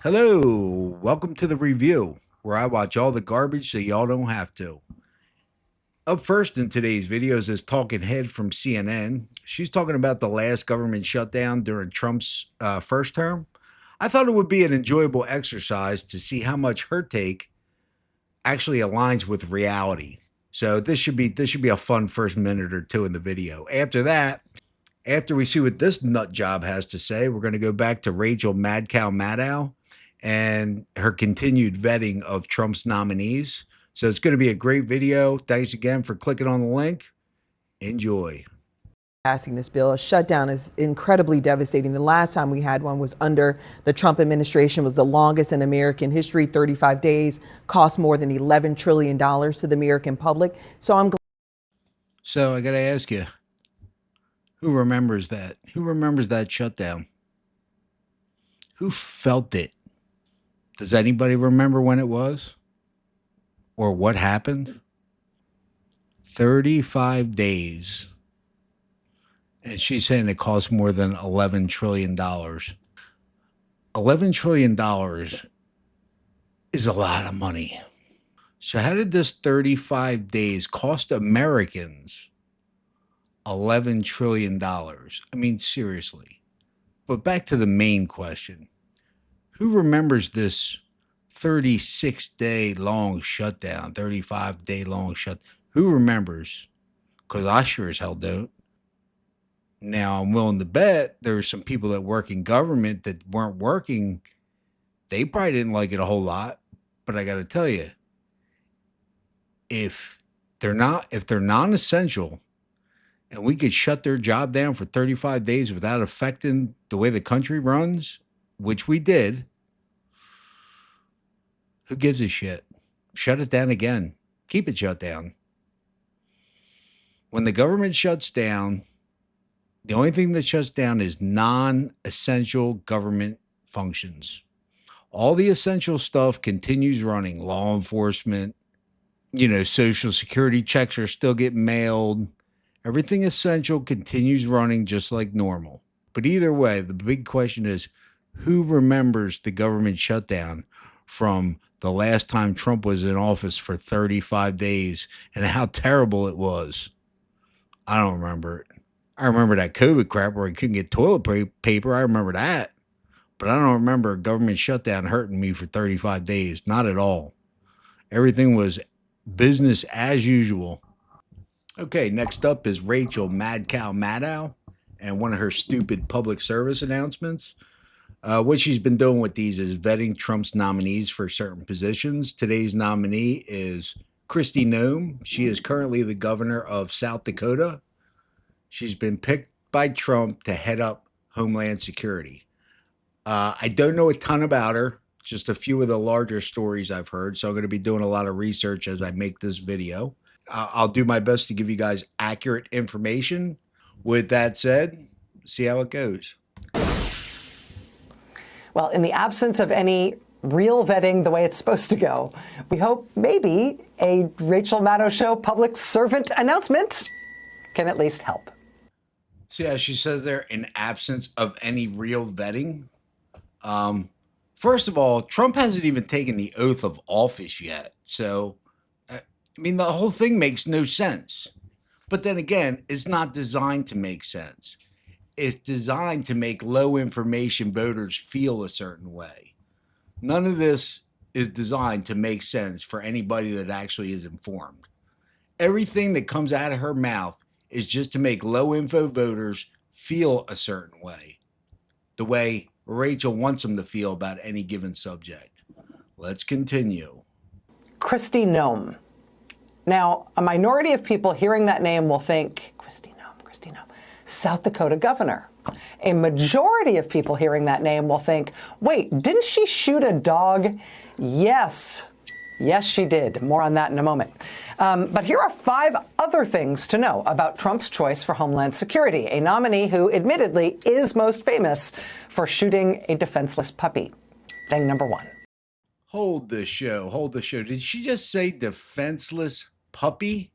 Hello, welcome to the review, where I watch all the garbage so y'all don't have to. Up first in today's videos is Talking Head from CNN. She's talking about the last government shutdown during Trump's first term. I thought it would be an enjoyable exercise to see how much her take actually aligns with reality. So this should be a fun first minute or two in the video. After that, after we see what this nut job has to say, we're going to go back to Rachel Maddow and her continued vetting of Trump's nominees. So it's going to be a great video. Thanks again for clicking on the link. Enjoy. Passing this bill. A shutdown is incredibly devastating. The last time we had one was under the Trump administration, was the longest in American history. 35 days, cost more than $11 trillion to the American public. So I'm glad. So I got to ask you, who remembers that? Who remembers that shutdown? Who felt it? Does anybody remember when it was? Or what happened? 35 days. And she's saying it costs more than $11 trillion. $11 trillion is a lot of money. So how did this 35 days cost Americans $11 trillion? I mean, seriously. But back to the main question. Who remembers this 36-day long shutdown, 35-day long shut? Who remembers? Because I sure as hell don't. Now, I'm willing to bet there were some people that work in government that weren't working. They probably didn't like it a whole lot. But I got to tell you, if they're non-essential and we could shut their job down for 35 days without affecting the way the country runs, which we did, who gives a shit? Shut it down again. Keep it shut down. When the government shuts down, the only thing that shuts down is non-essential government functions. All the essential stuff continues running. Law enforcement, Social Security checks are still getting mailed. Everything essential continues running just like normal. But either way, the big question is, who remembers the government shutdown from the last time Trump was in office for 35 days and how terrible it was? I don't remember it. I remember that COVID crap where I couldn't get toilet paper. I remember that. But I don't remember a government shutdown hurting me for 35 days. Not at all. Everything was business as usual. Okay, next up is Rachel Maddow and one of her stupid public service announcements. What she's been doing with these is vetting Trump's nominees for certain positions. Today's nominee is Kristi Noem. She is currently the governor of South Dakota. She's been picked by Trump to head up Homeland Security. I don't know a ton about her, just a few of the larger stories I've heard. So I'm going to be doing a lot of research as I make this video. I'll do my best to give you guys accurate information. With that said, see how it goes. Well, in the absence of any real vetting the way it's supposed to go, we hope maybe a Rachel Maddow Show public servant announcement can at least help. See how she says there, in absence of any real vetting? First of all, Trump hasn't even taken the oath of office yet. So, the whole thing makes no sense. But then again, it's not designed to make sense. It's designed to make low information voters feel a certain way. None of this is designed to make sense for anybody that actually is informed. Everything that comes out of her mouth is just to make low info voters feel a certain way. The way Rachel wants them to feel about any given subject. Let's continue. Kristi Noem. Now, a minority of people hearing that name will think, Kristi Noem, South Dakota governor. A majority of people hearing that name will think, wait, didn't she shoot a dog? Yes. Yes, she did. More on that in a moment. But here are 5 other things to know about Trump's choice for Homeland Security, a nominee who admittedly is most famous for shooting a defenseless puppy. Thing number 1. Hold the show. Did she just say defenseless puppy?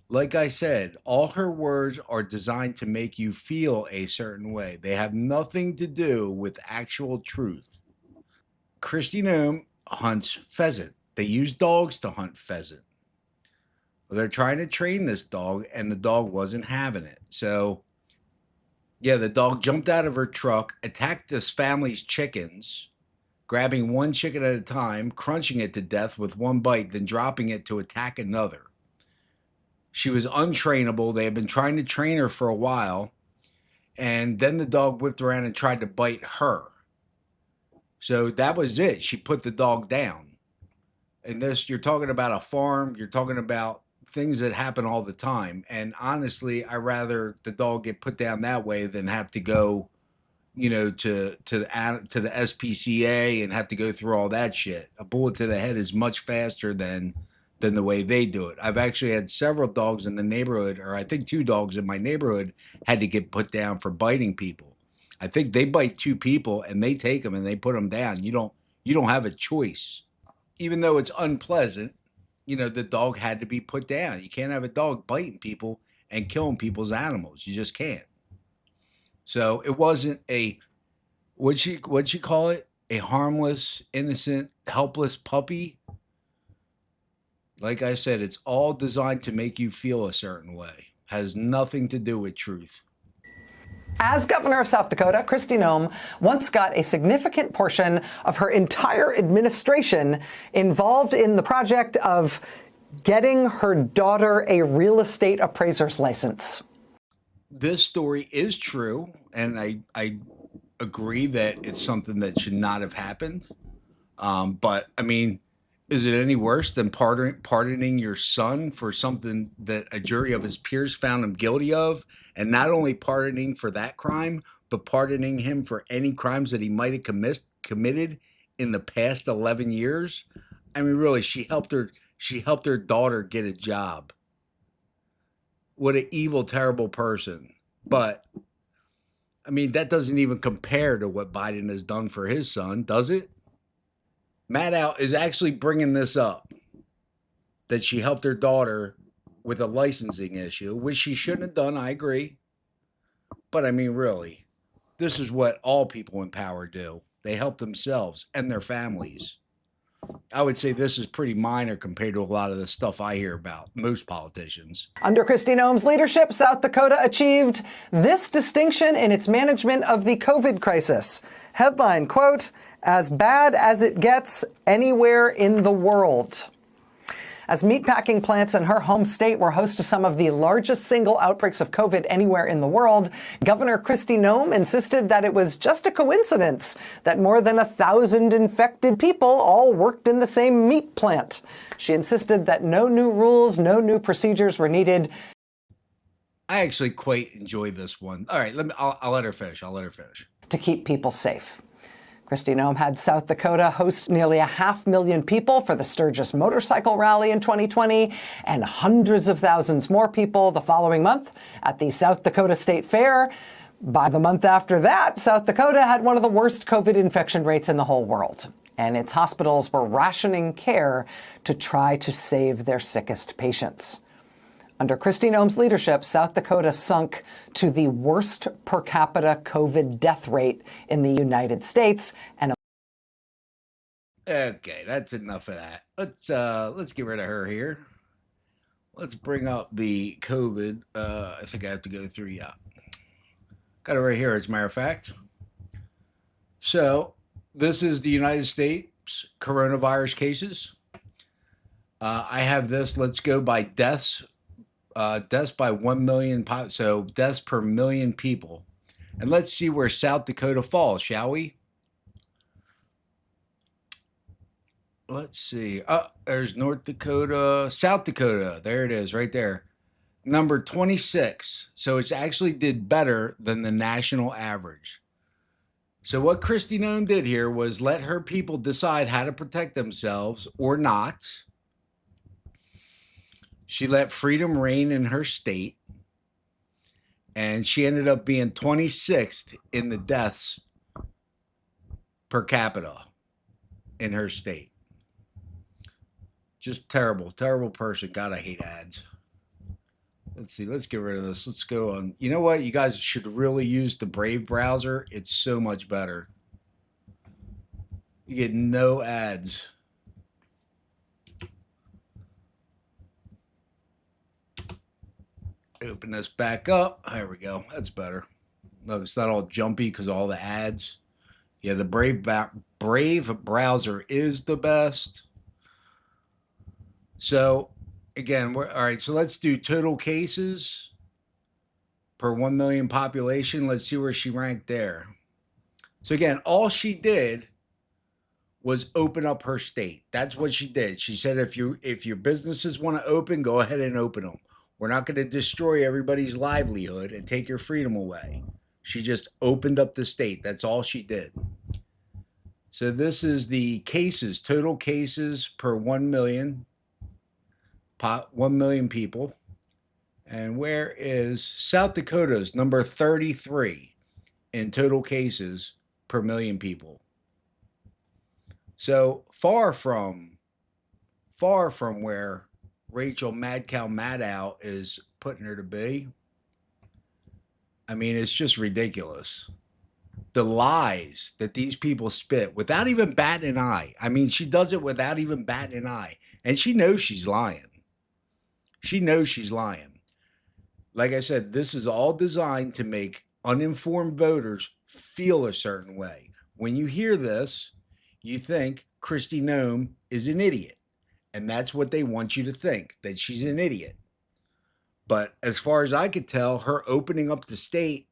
Like I said, all her words are designed to make you feel a certain way. They have nothing to do with actual truth. Christy Nome hunts pheasant. They use dogs to hunt pheasant. Well, they're trying to train this dog, and the dog wasn't having it. So, yeah, the dog jumped out of her truck, attacked this family's chickens, grabbing one chicken at a time, crunching it to death with one bite, then dropping it to attack another. She was untrainable. They had been trying to train her for a while, and then the dog whipped around and tried to bite her. So that was it. She put the dog down. And this, you're talking about a farm, you're talking about things that happen all the time. And honestly, I rather the dog get put down that way than have to go, you know, to the SPCA and have to go through all that shit. A bullet to the head is much faster than the way they do it. I've actually had several dogs in the neighborhood, or I think 2 dogs in my neighborhood had to get put down for biting people. I think they bite 2 people and they take them and they put them down. You don't have a choice. Even though it's unpleasant, you know, the dog had to be put down. You can't have a dog biting people and killing people's animals. You just can't. So it wasn't a, what'd she call it? A harmless, innocent, helpless puppy. Like I said, it's all designed to make you feel a certain way. Has nothing to do with truth. As governor of South Dakota, Kristi Noem once got a significant portion of her entire administration involved in the project of getting her daughter a real estate appraiser's license. This story is true, and I agree that it's something that should not have happened. But, I mean, is it any worse than pardoning your son for something that a jury of his peers found him guilty of? And not only pardoning for that crime, but pardoning him for any crimes that he might have committed in the past 11 years? I mean, really, she helped her daughter get a job. What an evil, terrible person. But, I mean, that doesn't even compare to what Biden has done for his son, does it? Maddow is actually bringing this up, that she helped her daughter with a licensing issue, which she shouldn't have done, I agree. But I mean, really, this is what all people in power do. They help themselves and their families. I would say this is pretty minor compared to a lot of the stuff I hear about most politicians. Under Kristi Noem's leadership, South Dakota achieved this distinction in its management of the COVID crisis. Headline, quote, "As bad as it gets anywhere in the world." As meatpacking plants in her home state were host to some of the largest single outbreaks of COVID anywhere in the world, Governor Kristi Noem insisted that it was just a coincidence that more than 1,000 infected people all worked in the same meat plant. She insisted that no new rules, no new procedures were needed. I actually quite enjoy this one. All right, I'll let her finish. To keep people safe. Kristi Noem had South Dakota host nearly 500,000 people for the Sturgis motorcycle rally in 2020 and hundreds of thousands more people the following month at the South Dakota State Fair. By the month after that, South Dakota had one of the worst COVID infection rates in the whole world, and its hospitals were rationing care to try to save their sickest patients. Under Kristi Noem's leadership, South Dakota sunk to the worst per capita COVID death rate in the United States. And okay, that's enough of that. Let's get rid of her here. Let's bring up the COVID. I think I have to go through. Yeah, got it right here. As a matter of fact. So this is the United States coronavirus cases. I have this. Let's go by deaths. Deaths by 1 million, so deaths per million people. And let's see where South Dakota falls, shall we? Let's see. There's North Dakota, South Dakota. There it is, right there. Number 26. So it's actually did better than the national average. So what Kristi Noem did here was let her people decide how to protect themselves or not. She let freedom reign in her state, and she ended up being 26th in the deaths per capita in her state. Just terrible, terrible person. God, I hate ads. Let's see. Let's get rid of this. Let's go on. You know what? You guys should really use the Brave browser. It's so much better. You get no ads. Open this back up. There we go. That's better. No, it's not all jumpy because of all the ads. Yeah, the Brave browser is the best. So, again, all right. So let's do total cases per 1 million population. Let's see where she ranked there. So again, all she did was open up her state. That's what she did. She said, if your businesses want to open, go ahead and open them. We're not going to destroy everybody's livelihood and take your freedom away. She just opened up the state. That's all she did. So this is the cases, total cases per 1 million, 1 million people. And where is South Dakota's number 33 in total cases per million people? So far from where Rachel Maddow is putting her to be. I mean, it's just ridiculous. The lies that these people spit without even batting an eye. I mean, she does it without even batting an eye. And she knows she's lying. She knows she's lying. Like I said, this is all designed to make uninformed voters feel a certain way. When you hear this, you think Kristi Noem is an idiot. And that's what they want you to think, that she's an idiot. But as far as I could tell, her opening up the state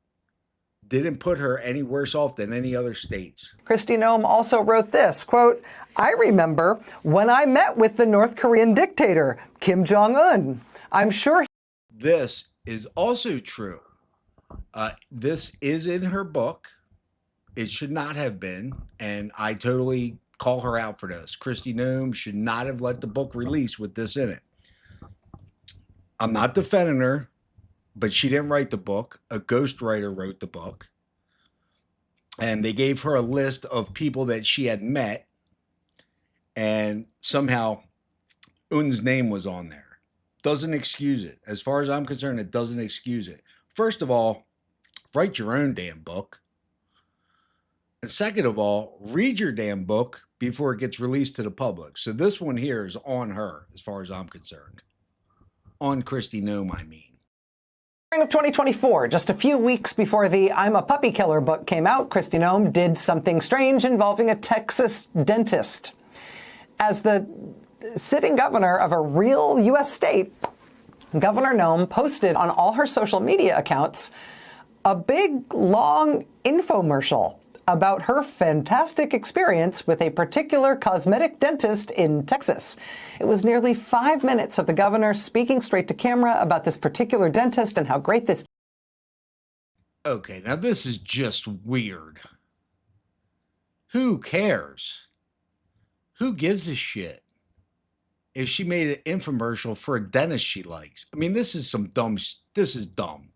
didn't put her any worse off than any other states. Kristi Noem also wrote this, quote, "I remember when I met with the North Korean dictator, Kim Jong-un. I'm sure..." This is also true. This is in her book. It should not have been. And I totally call her out for this. Kristi Noem should not have let the book release with this in it. I'm not defending her, but she didn't write the book. A ghostwriter wrote the book. And they gave her a list of people that she had met. And somehow Un's name was on there. Doesn't excuse it. As far as I'm concerned, it doesn't excuse it. First of all, write your own damn book. And second of all, read your damn book before it gets released to the public. So this one here is on her, as far as I'm concerned. On Kristi Noem, I mean. Spring of 2024, just a few weeks before the I'm a Puppy Killer book came out, Kristi Noem did something strange involving a Texas dentist. As the sitting governor of a real U.S. state, Governor Noem posted on all her social media accounts a big, long infomercial about her fantastic experience with a particular cosmetic dentist in Texas. It was nearly 5 minutes of the governor speaking straight to camera about this particular dentist and how great this... Okay, now this is just weird. Who cares? Who gives a shit if she made an infomercial for a dentist she likes? I mean, this is dumb.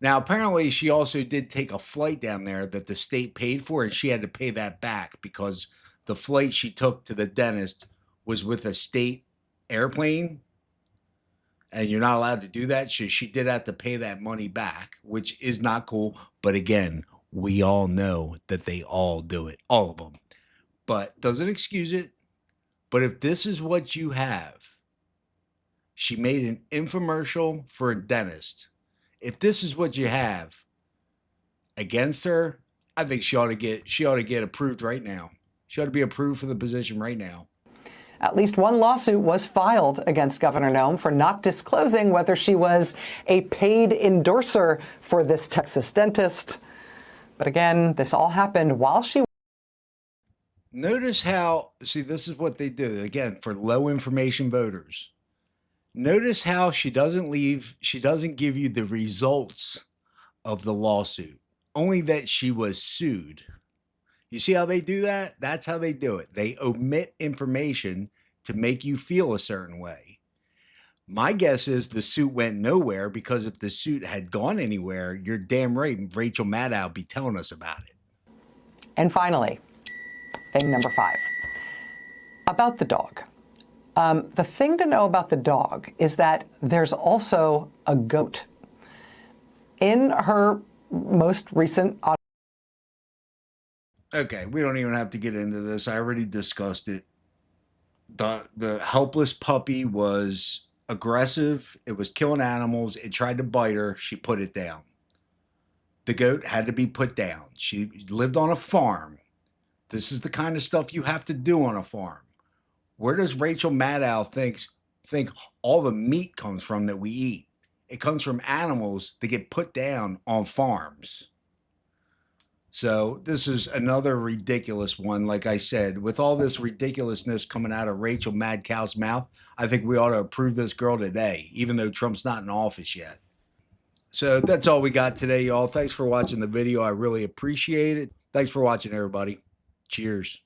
Now, apparently, she also did take a flight down there that the state paid for, and she had to pay that back because the flight she took to the dentist was with a state airplane, and you're not allowed to do that. So she did have to pay that money back, which is not cool. But again, we all know that they all do it, all of them. But doesn't excuse it. But if this is what you have, she made an infomercial for a dentist. If this is what you have against her, I think she ought to get approved right now. She ought to be approved for the position right now. At least one lawsuit was filed against Governor Noem for not disclosing whether she was a paid endorser for this Texas dentist. But again, this all happened while she... Notice how, see, this is what they do, again, for low information voters. Notice how she doesn't give you the results of the lawsuit, only that she was sued. You see how they do that? That's how they do it. They omit information to make you feel a certain way. My guess is the suit went nowhere, because if the suit had gone anywhere, you're damn right Rachel Maddow would be telling us about it. And finally, thing number 5, about the dog. The thing to know about the dog is that there's also a goat. In her most recent... Okay, we don't even have to get into this. I already discussed it. The helpless puppy was aggressive. It was killing animals. It tried to bite her. She put it down. The goat had to be put down. She lived on a farm. This is the kind of stuff you have to do on a farm. Where does Rachel Maddow think all the meat comes from that we eat? It comes from animals that get put down on farms. So this is another ridiculous one. Like I said, with all this ridiculousness coming out of Rachel Madcow's mouth, I think we ought to approve this girl today, even though Trump's not in office yet. So that's all we got today, y'all. Thanks for watching the video. I really appreciate it. Thanks for watching, everybody. Cheers.